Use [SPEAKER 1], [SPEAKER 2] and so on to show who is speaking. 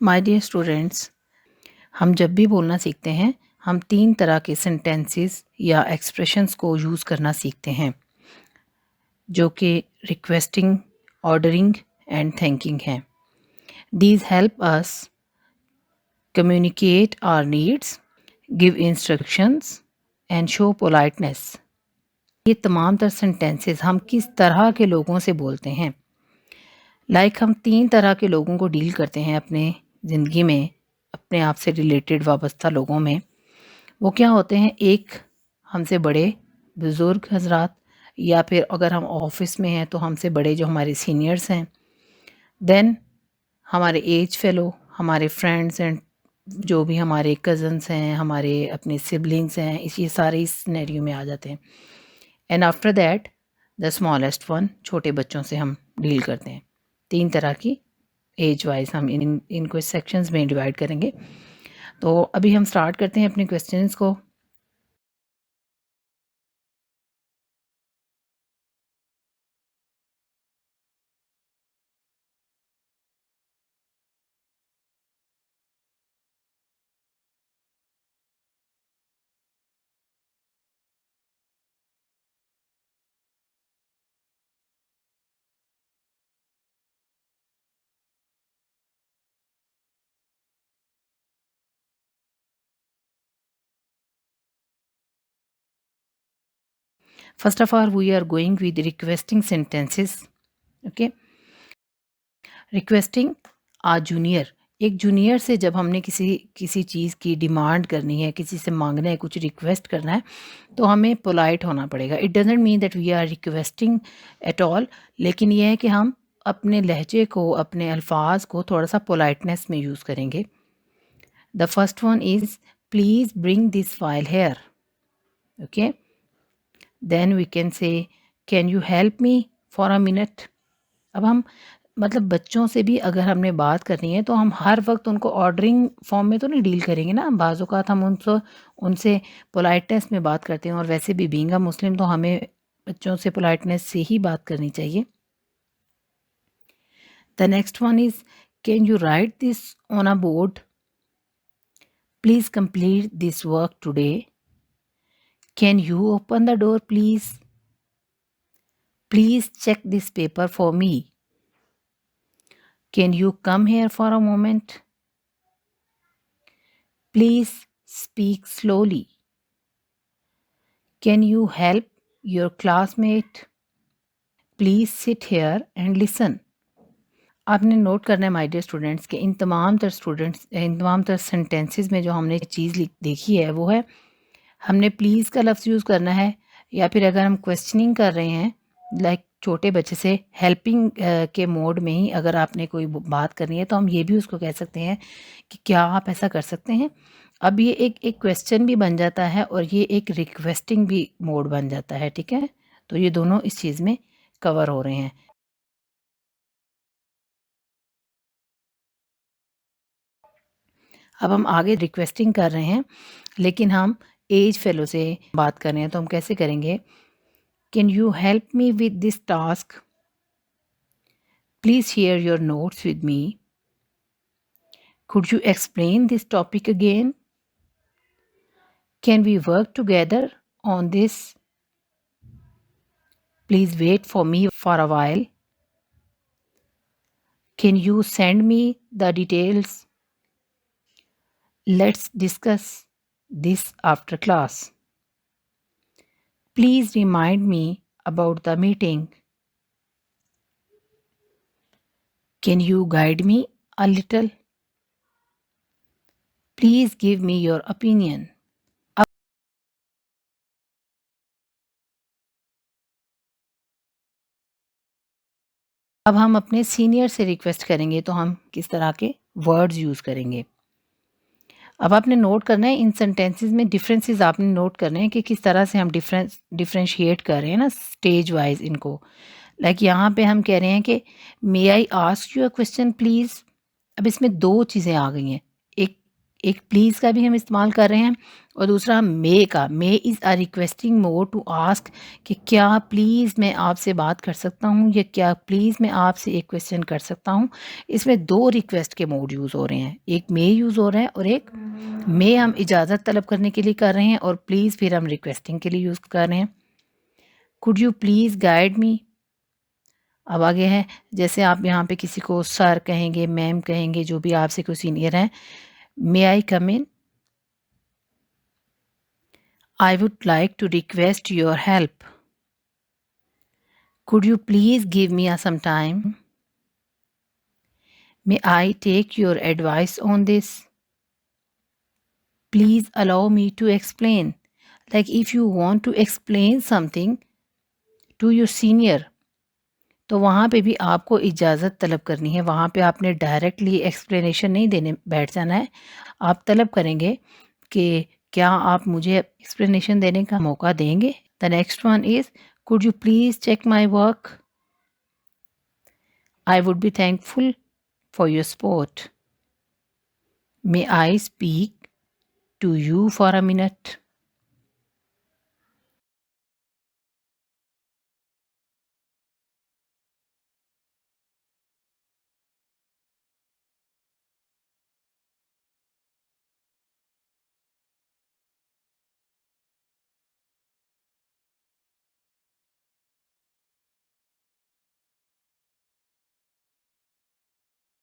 [SPEAKER 1] My dear students, हम जब भी बोलना सीखते हैं हम 3 तरह के सेंटेंसेस या एक्सप्रेशंस को यूज़ करना सीखते हैं, जो कि रिक्वेस्टिंग, ऑर्डरिंग एंड थैंकिंग हैं। These help us communicate our needs, give instructions and show politeness. ये तमाम तर सेंटेंसेस हम किस तरह के लोगों से बोलते हैं। हम 3 तरह के लोगों को डील करते हैं अपने ज़िंदगी में, अपने आप से रिलेटेड वाबस्ता लोगों में। वो क्या होते हैं, एक हमसे बड़े बुज़ुर्ग हज़रात, या फिर अगर हम ऑफिस में हैं तो हमसे बड़े जो हमारे सीनियर्स हैं। देन हमारे एज फेलो, हमारे फ्रेंड्स एंड जो भी हमारे कज़न्स हैं, हमारे अपने सिबलिंग्स हैं, ये सारे इस सिनेरियो में आ जाते हैं। And after that the smallest one, छोटे बच्चों से हम डील करते हैं। 3 तरह की एज वाइज हम इनको सेक्शंस में डिवाइड करेंगे। तो अभी हम स्टार्ट करते हैं अपने क्वेश्चंस को। First of all, we are going with requesting sentences. Okay. Requesting a junior, एक जूनियर से जब हमने किसी चीज़ की डिमांड करनी है, किसी से मांगना है, कुछ रिक्वेस्ट करना है, तो हमें पोलाइट होना पड़ेगा। It doesn't mean that we are requesting at all, लेकिन यह है कि हम अपने लहजे को, अपने अल्फाज को थोड़ा सा पोलाइटनेस में यूज़ करेंगे। The first one is please bring this file here. Okay, then we can say can you help me for a minute. अब हम मतलब बच्चों से भी अगर हमने बात करनी है तो हम हर वक्त उनको ऑर्डरिंग फॉर्म में तो नहीं डील करेंगे ना। बाज़ औक़ात हम उनसे पोलाइटनेस में बात करते हैं, और वैसे भी बीइंग अ मुस्लिम तो हमें बच्चों से पोलाइटनेस से ही बात करनी चाहिए। The next one is can you write this on a board, please complete this work today, can you open the door please, please check this paper for me, can you come here for a moment, please speak slowly, can you help your classmate, please sit here and listen। आपने note करना है my dear students के इन तमाम तर sentences में जो हमने चीज़ देखी है वो है, हमने प्लीज़ का लफ्ज़ यूज़ करना है, या फिर अगर हम क्वेश्चनिंग कर रहे हैं छोटे बच्चे से हेल्पिंग के मोड में ही अगर आपने कोई बात करनी है तो हम ये भी उसको कह सकते हैं कि क्या आप ऐसा कर सकते हैं। अब ये एक क्वेश्चन भी बन जाता है और ये एक रिक्वेस्टिंग भी मोड बन जाता है, ठीक है। तो ये दोनों इस चीज़ में कवर हो रहे हैं। अब हम आगे रिक्वेस्टिंग कर रहे हैं, लेकिन हम एज फेलो से बात कर रहे हैं, तो हम कैसे करेंगे, can you help me with this task, please share your notes with me, could you explain this topic again, can we work together on this, please wait for me for a while, can you send me the details, let's discuss this after class, please remind me about the meeting, can you guide me a little, please give me your opinion। अब हम अपने senior से request करेंगे तो हम किस तरह के वर्ड्स यूज़ करेंगे। अब आपने नोट करना है इन सेंटेंसेस में डिफरेंसेस, आपने नोट करने हैं कि किस तरह से हम डिफरेंशिएट कर रहे हैं ना स्टेज वाइज इनको। यहाँ पे हम कह रहे हैं कि may I ask you a question please. अब इसमें 2 चीज़ें आ गई हैं, एक एक प्लीज़ का भी हम इस्तेमाल कर रहे हैं और दूसरा मे का। May is a requesting mode to ask कि क्या प्लीज़ मैं आपसे बात कर सकता हूँ या क्या प्लीज़ मैं आपसे एक क्वेश्चन कर सकता हूँ। इसमें 2 रिक्वेस्ट के मोड यूज़ हो रहे हैं, एक मे यूज़ हो रहा है और एक मे हम इजाज़त तलब करने के लिए कर रहे हैं और प्लीज़ फिर हम रिक्वेस्टिंग के लिए यूज़ कर रहे हैं। Could you please guide me. अब आगे है, जैसे आप यहाँ पे किसी को सर कहेंगे, मैम कहेंगे, जो भी आपसे कोई सीनियर हैं। मे आई कम इन। I would like to request your help. Could you please give me some time? May I take your advice on this? Please allow me to explain. Like if you want to explain something to your senior, तो वहाँ पे भी आपको इजाज़त तलब करनी है। वहाँ पे आपने डायरेक्टली एक्सप्लेनेशन नहीं देने बैठ जाना है। आप तलब करेंगे कि क्या आप मुझे एक्सप्लेनेशन देने का मौका देंगे? The next one is could you please check my work? I would be thankful for your support. May I speak to you for a minute?